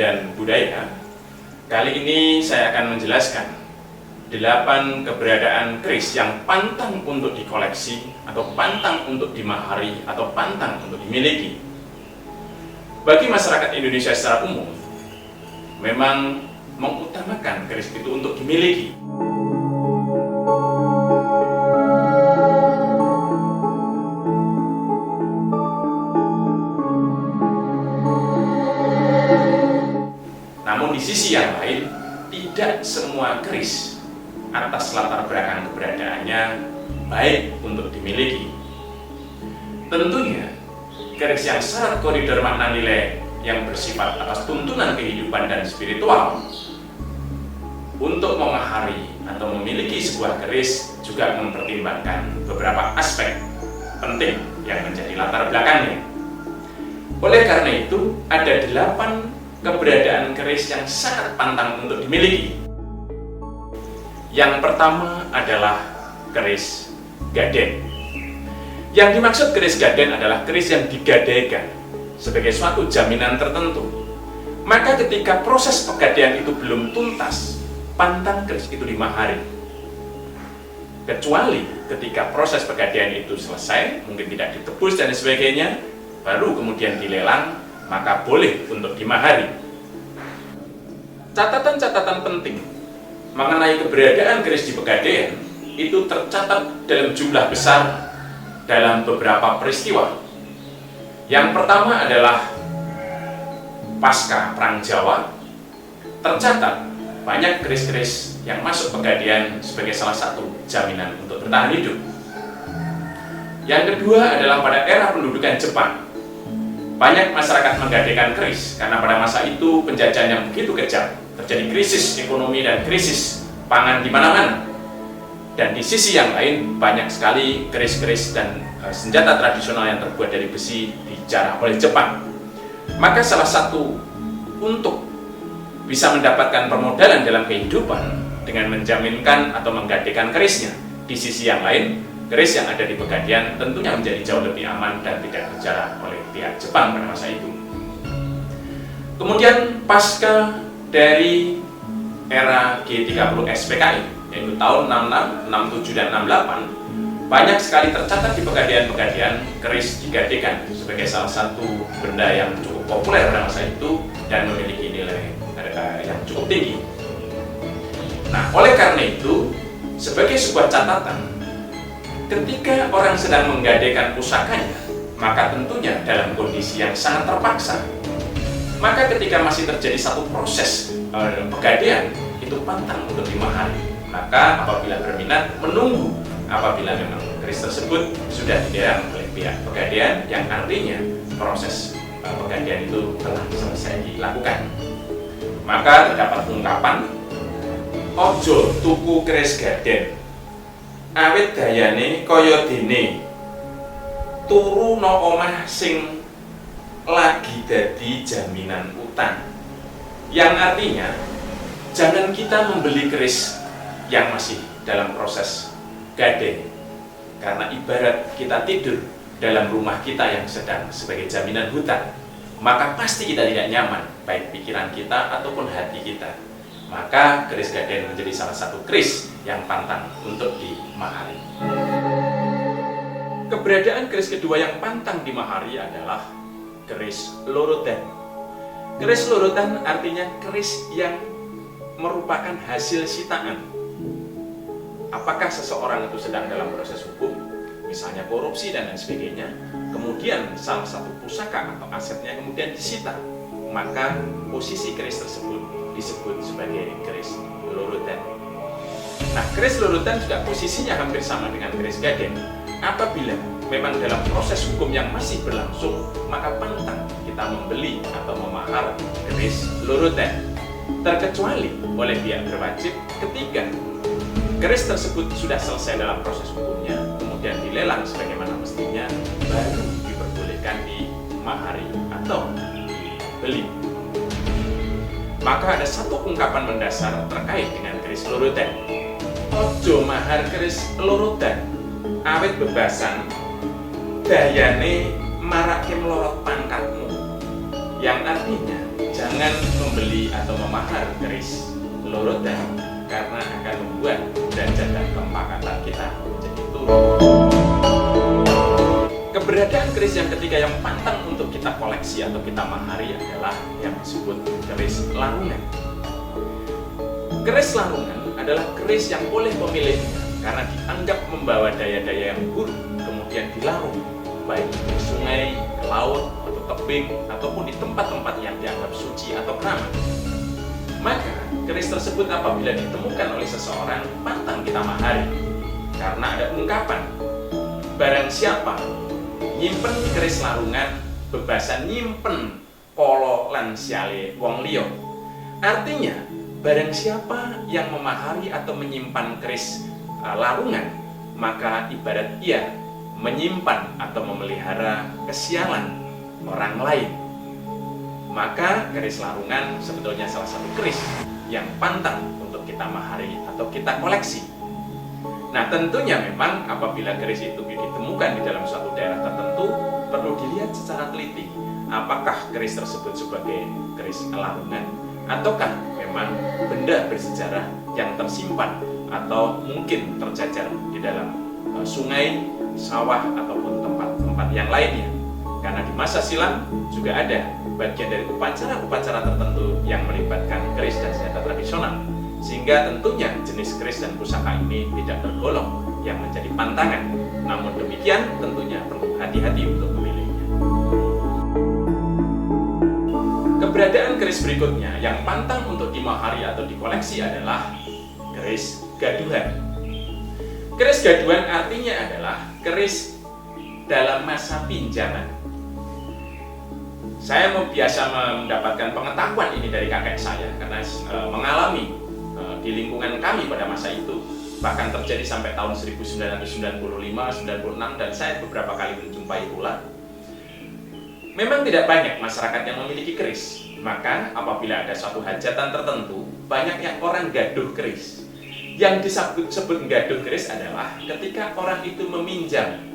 dan Budaya. Kali ini saya akan menjelaskan 8 keberadaan keris yang pantang untuk dikoleksi atau pantang untuk dimahari atau pantang untuk dimiliki. Bagi masyarakat Indonesia secara umum, memang mengutamakan keris itu untuk dimiliki. Namun di sisi yang lain, tidak semua keris atas latar belakang keberadaannya baik untuk dimiliki. Tentunya, keris yang syarat koridor makna nilai yang bersifat atas tuntunan kehidupan dan spiritual untuk memahari atau memiliki sebuah keris juga mempertimbangkan beberapa aspek penting yang menjadi latar belakangnya. Oleh karena itu, ada 8 keberadaan keris yang sangat pantang untuk dimiliki. Yang pertama adalah keris gaden. Yang dimaksud keris gaden adalah keris yang digadaikan sebagai suatu jaminan tertentu. Maka ketika proses pegadaian itu belum tuntas, pantang keris itu dimahari. Kecuali ketika proses pegadaian itu selesai, mungkin tidak ditebus dan sebagainya, baru kemudian dilelang, maka boleh untuk dimahari. Catatan-catatan penting mengenai keberadaan keris di pegadaian itu tercatat dalam jumlah besar dalam beberapa peristiwa. Yang pertama adalah pasca Perang Jawa, tercatat banyak keris-keris yang masuk pegadaian sebagai salah satu jaminan untuk bertahan hidup. Yang kedua adalah pada era pendudukan Jepang. Banyak masyarakat menggadaikan keris karena pada masa itu penjajahan yang begitu kejam, terjadi krisis ekonomi dan krisis pangan di mana-mana. Dan di sisi yang lain, banyak sekali keris-keris dan senjata tradisional yang terbuat dari besi dijarah oleh Jepang. Maka salah satu untuk bisa mendapatkan permodalan dalam kehidupan dengan menjaminkan atau menggadaikan kerisnya. Di sisi yang lain, keris yang ada di pegadaian tentunya menjadi jauh lebih aman dan tidak dijarah oleh pihak Jepang pada masa itu. Kemudian pasca dari era G30 SPKI, yaitu tahun 66, 67, dan 68, banyak sekali tercatat di pegadaian-pegadaian keris digadaikan sebagai salah satu benda yang cukup populer pada masa itu dan memiliki nilai yang cukup tinggi. Nah, oleh karena itu, sebagai sebuah catatan, ketika orang sedang menggadaikan pusakanya, maka tentunya dalam kondisi yang sangat terpaksa. Maka ketika masih terjadi satu proses pegadaian, itu pantang untuk dimahari. Maka apabila berminat, menunggu apabila memang keris tersebut sudah dilelang oleh pihak pegadaian, yang artinya proses pegadaian itu telah selesai dilakukan. Maka terdapat ungkapan, ojo tuku keris gaden, awit dayane kaya dene turu no omah sing lagi dadi jaminan utang. Yang artinya, jangan kita membeli keris yang masih dalam proses gaden, karena ibarat kita tidur dalam rumah kita yang sedang sebagai jaminan hutang, maka pasti kita tidak nyaman, baik pikiran kita ataupun hati kita. Maka keris gaden menjadi salah satu keris yang pantang untuk dimahari. Keberadaan keris kedua yang pantang dimahari adalah keris lorotan. Keris lorotan artinya keris yang merupakan hasil sitaan. Apakah seseorang itu sedang dalam proses hukum, misalnya korupsi dan lain sebagainya, kemudian salah satu pusaka atau asetnya kemudian disita, maka posisi keris tersebut disebut sebagai keris lorotan. Nah, keris lorotan juga posisinya hampir sama dengan keris gaden. Apabila memang dalam proses hukum yang masih berlangsung, maka pantang kita membeli atau memahar keris lorotan, terkecuali oleh pihak berwajib ketika keris tersebut sudah selesai dalam proses hukumnya, kemudian dilelang sebagaimana mestinya, baru diperbolehkan dimahari atau dibeli. Maka ada satu ungkapan mendasar terkait dengan keris lorotan. Ojo mahar keris lorotan, awit bebasan dayane marake melorot pangkatmu. Yang artinya, jangan membeli atau memahar keris lorotan karena akan membuat derajat dan kepakatan kita menjadi turun. Keberadaan keris yang ketiga yang pantang untuk kita koleksi atau kita mahari adalah yang disebut keris larungan. Keris larungan adalah keris yang oleh pemiliknya karena dianggap membawa daya-daya yang buruk kemudian dilarung, baik di sungai, ke laut, atau tebing, ataupun di tempat-tempat yang dianggap suci atau keramat. Maka keris tersebut apabila ditemukan oleh seseorang pantang kita mahari karena ada ungkapan barang siapa nyimpen keris larungan bebasan nyimpen kolo lan siale wong liya. Artinya barang siapa yang memahari atau menyimpan keris larungan maka ibarat ia menyimpan atau memelihara kesialan orang lain. Maka keris larungan sebetulnya salah satu keris yang pantang untuk kita mahari atau kita koleksi. Nah, tentunya memang apabila keris itu ditemukan di dalam suatu daerah tertentu, perlu dilihat secara teliti apakah keris tersebut sebagai keris larungan ataukah memang benda bersejarah yang tersimpan atau mungkin tercecer di dalam sungai, sawah, ataupun tempat-tempat yang lainnya. Karena di masa silam juga ada bagian dari upacara-upacara tertentu yang melibatkan keris dan senjata tradisional, sehingga tentunya jenis keris dan pusaka ini tidak tergolong yang menjadi pantangan. Namun demikian tentunya perlu hati-hati untuk memilihnya. Keberadaan keris berikutnya yang pantang untuk dimahari atau dikoleksi adalah keris gaduhan. Keris gaduhan artinya adalah keris dalam masa pinjaman. Saya biasa mendapatkan pengetahuan ini dari kakek saya karena mengalami di lingkungan kami pada masa itu, bahkan terjadi sampai tahun 1995, 96, dan saya beberapa kali menjumpai pula. Memang tidak banyak masyarakat yang memiliki keris, maka apabila ada suatu hajatan tertentu, banyak yang orang gaduh keris. Yang disebut gaduh keris adalah ketika orang itu meminjam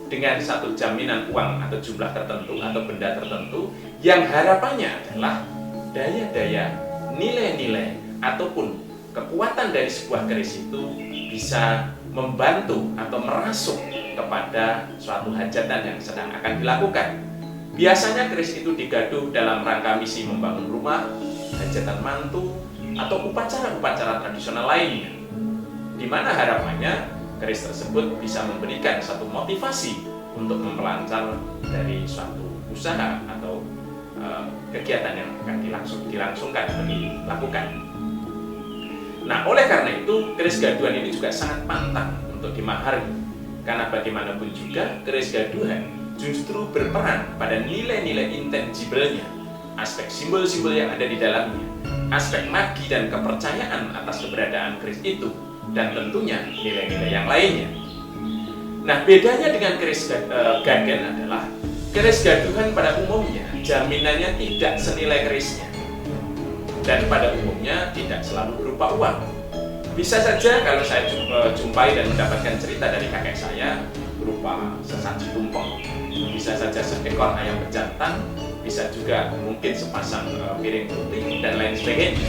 dengan satu jaminan uang atau jumlah tertentu atau benda tertentu yang harapannya adalah daya-daya, nilai-nilai ataupun kekuatan dari sebuah keris itu bisa membantu atau merasuk kepada suatu hajatan yang sedang akan dilakukan. Biasanya keris itu digaduh dalam rangka misi membangun rumah, hajatan mantu, atau upacara-upacara tradisional lainnya, di mana harapannya keris tersebut bisa memberikan satu motivasi untuk memperlancar dari suatu usaha atau kegiatan yang akan dilangsungkan atau dilakukan. Nah, oleh karena itu keris gaduhan ini juga sangat pantang untuk dimahari, karena bagaimanapun juga keris gaduhan justru berperan pada nilai-nilai intangible-nya, aspek simbol-simbol yang ada di dalamnya, aspek magi dan kepercayaan atas keberadaan keris itu, dan tentunya nilai-nilai yang lainnya. Nah, bedanya dengan keris gaden adalah keris gaduhan pada umumnya jaminannya tidak senilai kerisnya, dan pada umumnya tidak selalu berupa uang. Bisa saja kalau saya jumpai dan mendapatkan cerita dari kakek saya berupa sesaji tumpeng, bisa saja seekor ayam bejantan, bisa juga mungkin sepasang piring putih dan lain sebagainya.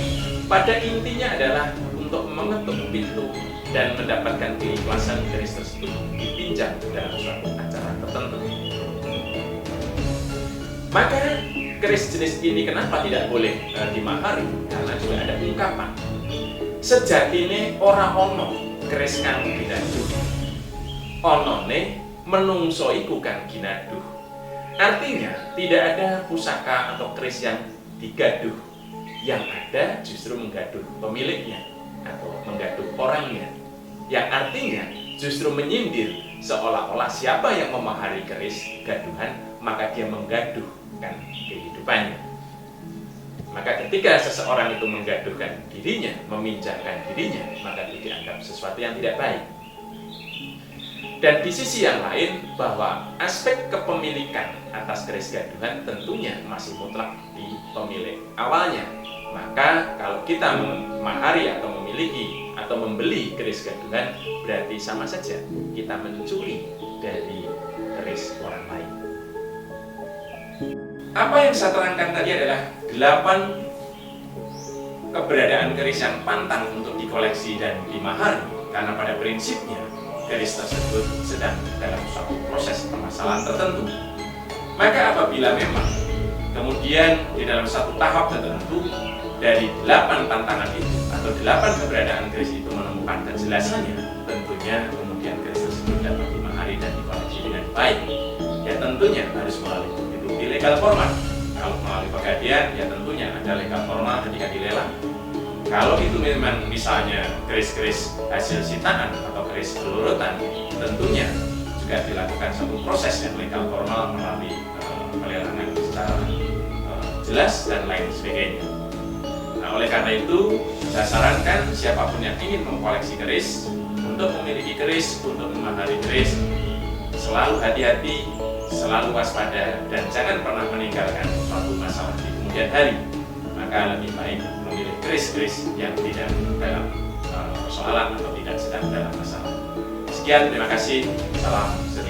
Pada intinya adalah untuk mengetuk pintu dan mendapatkan keikhlasan keris tersebut dipinjam dalam suatu acara tertentu. Maka keris jenis ini kenapa tidak boleh dimahari? Karena juga ada ungkapan sejatine ora ono keris kang ginaduh, onone menungso iku kang ginaduh. Artinya tidak ada pusaka atau keris yang digaduh, yang ada justru menggaduh pemiliknya atau menggaduh orangnya, yang artinya justru menyindir seolah-olah siapa yang memahari keris gaduhan maka dia menggaduhkan kehidupannya. Maka ketika seseorang itu menggaduhkan dirinya, meminjamkan dirinya, maka itu dianggap sesuatu yang tidak baik. Dan di sisi yang lain, bahwa aspek kepemilikan atas keris gaduhan tentunya masih mutlak di pemilik awalnya. Maka kalau kita memahari atau memiliki atau membeli keris gaduhan, berarti sama saja kita mencuri dari keris orang lain. Apa yang saya terangkan tadi adalah 8 keberadaan keris yang pantang untuk dikoleksi dan dimahari, karena pada prinsipnya keris tersebut sedang dalam suatu proses permasalahan tertentu. Maka apabila memang kemudian di dalam satu tahap tertentu dari 8 tantangan itu atau 8 keberadaan keris itu menemukan kejelasannya, tentunya kemudian keris tersebut dapat dimahari dan dikoleksi dengan baik. Ya tentunya harus melalui bukti legal formal. Kalau melalui pegadian, ya tentunya ada legal formal ketika dilelang. Kalau itu memang misalnya keris-keris hasil sitaan atau keris pelorotan, tentunya juga dilakukan satu proses yang legal formal melalui pelelangan secara jelas dan lain sebagainya. Nah, oleh karena itu, saya sarankan siapapun yang ingin mengkoleksi keris, untuk memiliki keris, untuk memahari keris, selalu hati-hati, selalu waspada, dan jangan pernah meninggalkan suatu masalah di kemudian hari. Maka lebih baik memilih keris-keris yang tidak dalam persoalan atau tidak sedang dalam masalah. Sekian, terima kasih. Salam sejahtera.